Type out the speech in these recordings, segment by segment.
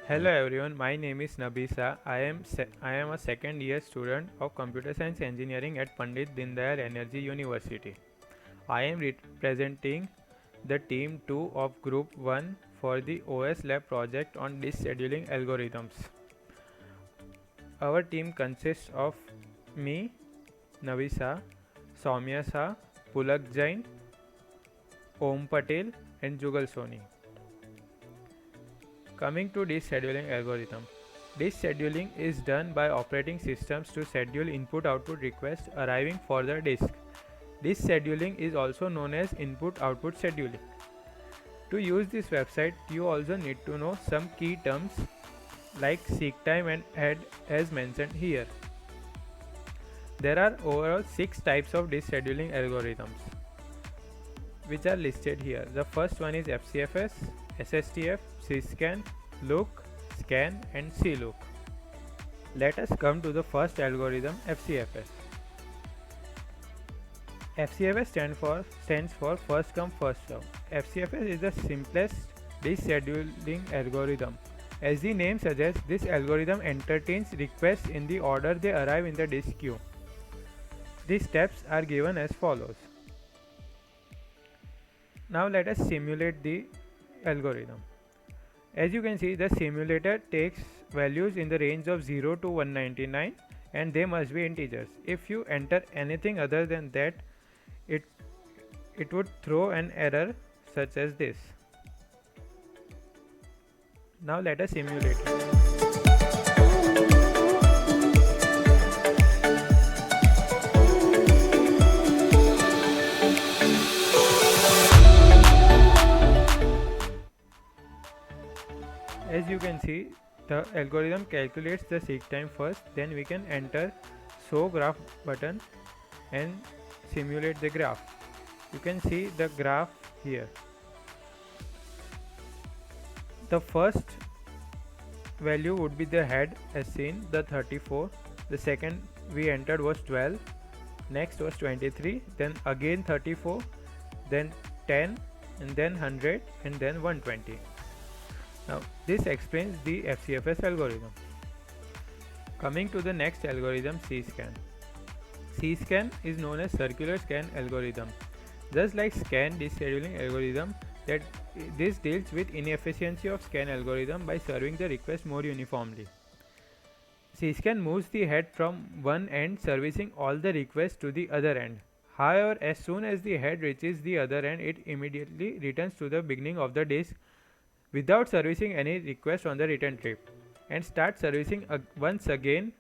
Hello everyone, my name is Nabhi Shah. I am a second year student of Computer Science Engineering at Pandit Dindayal Energy University. I am representing the team 2 of group 1 for the OS lab project on disk scheduling algorithms. Our team consists of me, Nabhi Shah, Saumya Shah, Pulak Jain, Patel and Jugal Soni. Coming to disk scheduling algorithm. Disk scheduling is done by operating systems to schedule input-output requests arriving for the disk. Disk scheduling is also known as input-output scheduling. To use this website, you also need to know some key terms like seek time and head as mentioned here. There are overall 6 types of disk scheduling algorithms which are listed here. The first one is FCFS, SSTF, CSCAN, look, scan and CLOOK. Let us come to the first algorithm, FCFS. FCFS stands for first come first serve. FCFS is the simplest disk scheduling algorithm. As the name suggests, this algorithm entertains requests in the order they arrive in the disk queue. The steps are given as follows. Now let us simulate the algorithm. As you can see, the simulator takes values in the range of 0 to 199 and they must be integers. If you enter anything other than that, it would throw an error such as this. Now let us simulate it. As you can see, the algorithm calculates the seek time first, then we can enter show graph button and simulate the graph. You can see the graph here. The first value would be the head as seen, the 34. The second we entered was 12. Next was 23, then again 34, then 10, and then 100, and then 120. Now this explains the FCFS algorithm. Coming to the next algorithm, CSCAN. CSCAN is known as circular scan algorithm. Just like scan disk scheduling algorithm, that this deals with inefficiency of scan algorithm by serving the request more uniformly. CSCAN moves the head from one end, servicing all the requests to the other end. However, as soon as the head reaches the other end, it immediately returns to the beginning of the disk without servicing any request on the return trip and start servicing once again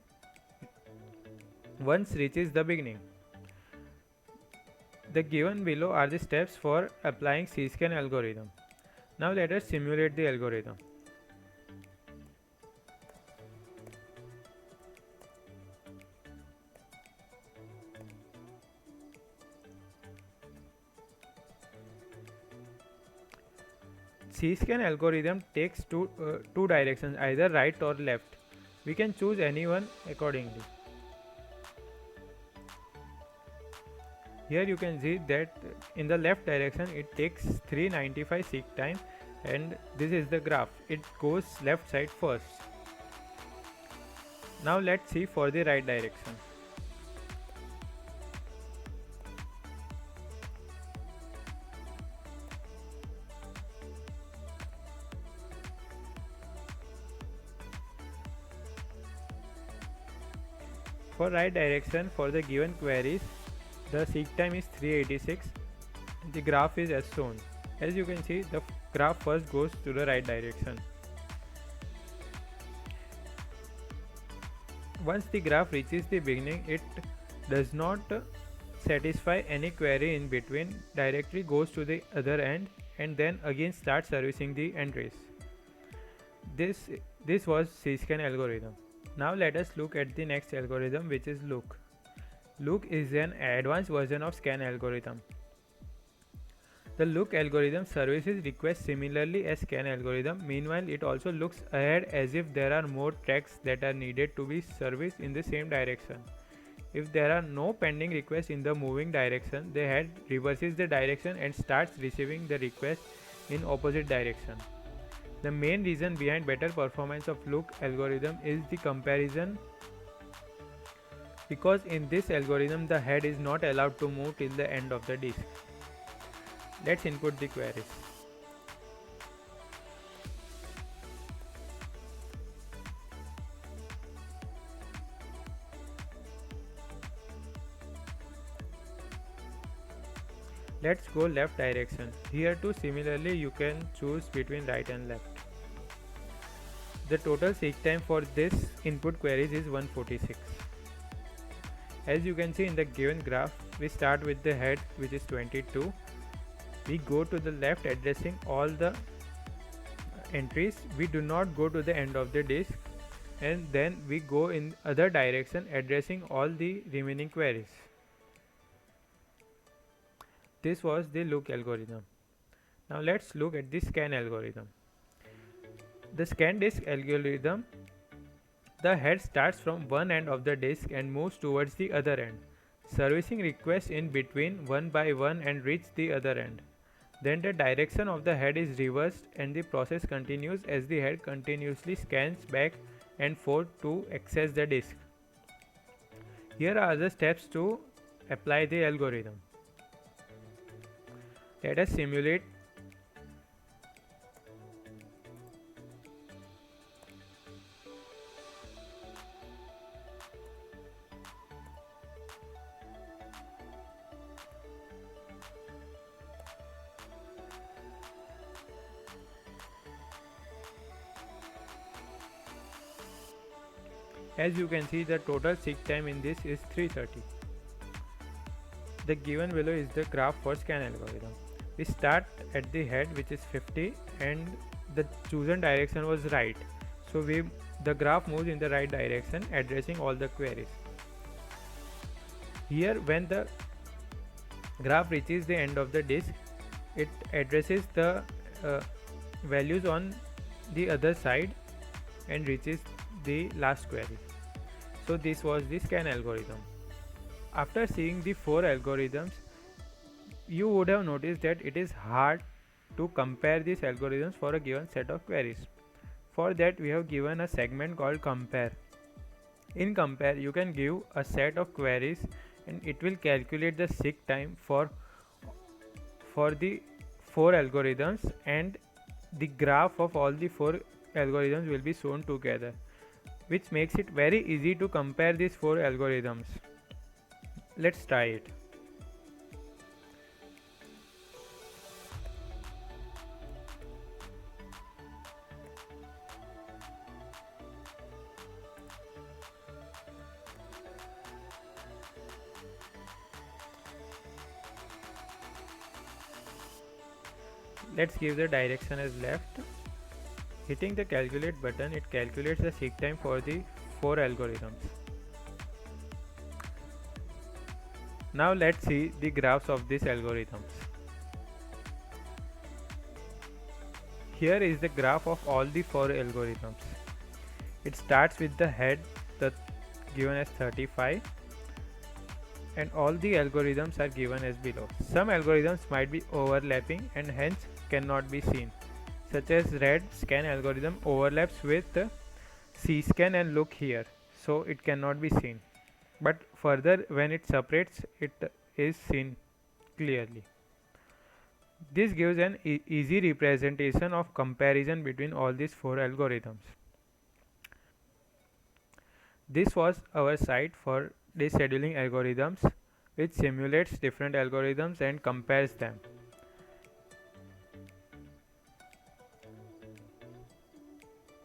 once reaches the beginning. The given below are the steps for applying CSCAN algorithm. Now let us simulate the algorithm. CSCAN algorithm takes two directions, either right or left. We can choose any one accordingly. Here you can see that in the left direction it takes 395 seek time, and this is the graph. It goes left side first. Now let's see for the right direction. For right direction, for the given queries, the seek time is 386. The graph is as shown. As you can see, the graph first goes to the right direction. Once the graph reaches the beginning, it does not satisfy any query in between, directly goes to the other end and then again starts servicing the entries. This was CSCAN algorithm. Now let us look at the next algorithm, which is look. Look is an advanced version of scan algorithm. The look algorithm services requests similarly as scan algorithm. Meanwhile, it also looks ahead as if there are more tracks that are needed to be serviced in the same direction. If there are no pending requests in the moving direction, the head reverses the direction and starts receiving the request in opposite direction. The main reason behind better performance of look algorithm is the comparison, because in this algorithm the head is not allowed to move till the end of the disk. Let's input the queries. Let's go left direction. Here too similarly you can choose between right and left. The total seek time for this input queries is 146. As you can see in the given graph, we start with the head, which is 22. We go to the left addressing all the entries. We do not go to the end of the disk, and then we go in other direction addressing all the remaining queries. This was the look algorithm. Now let's look at the scan algorithm. The scan disk algorithm, the head starts from one end of the disk and moves towards the other end, servicing requests in between one by one and reach the other end. Then the direction of the head is reversed and the process continues as the head continuously scans back and forth to access the disk. Here are the steps to apply the algorithm. Let us simulate. As you can see, the total seek time in this is 330. The given below is the graph for scan algorithm. We start at the head, which is 50, and the chosen direction was right. So the graph moves in the right direction, addressing all the queries. Here, when the graph reaches the end of the disk, it addresses the values on the other side and reaches the last query. So this was the scan algorithm. After seeing the 4 algorithms, you would have noticed that it is hard to compare these algorithms for a given set of queries. For that, we have given a segment called compare. In compare, you can give a set of queries and it will calculate the seek time for the 4 algorithms, and the graph of all the 4 algorithms will be shown together, which makes it very easy to compare these 4 algorithms. Let's try it. Let's give the direction as left. Hitting the calculate button, it calculates the seek time for the 4 algorithms. Now let's see the graphs of these algorithms. Here is the graph of all the 4 algorithms. It starts with the head given as 35, and all the algorithms are given as below. Some algorithms might be overlapping and hence cannot be seen, such as red scan algorithm overlaps with C-scan and look here, so it cannot be seen. But further, when it separates, it is seen clearly. This gives an easy representation of comparison between all these 4 algorithms. This was our site for scheduling algorithms, which simulates different algorithms and compares them.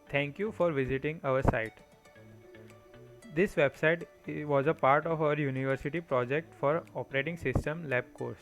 Thank you for visiting our site. This website was a part of our university project for operating system lab course.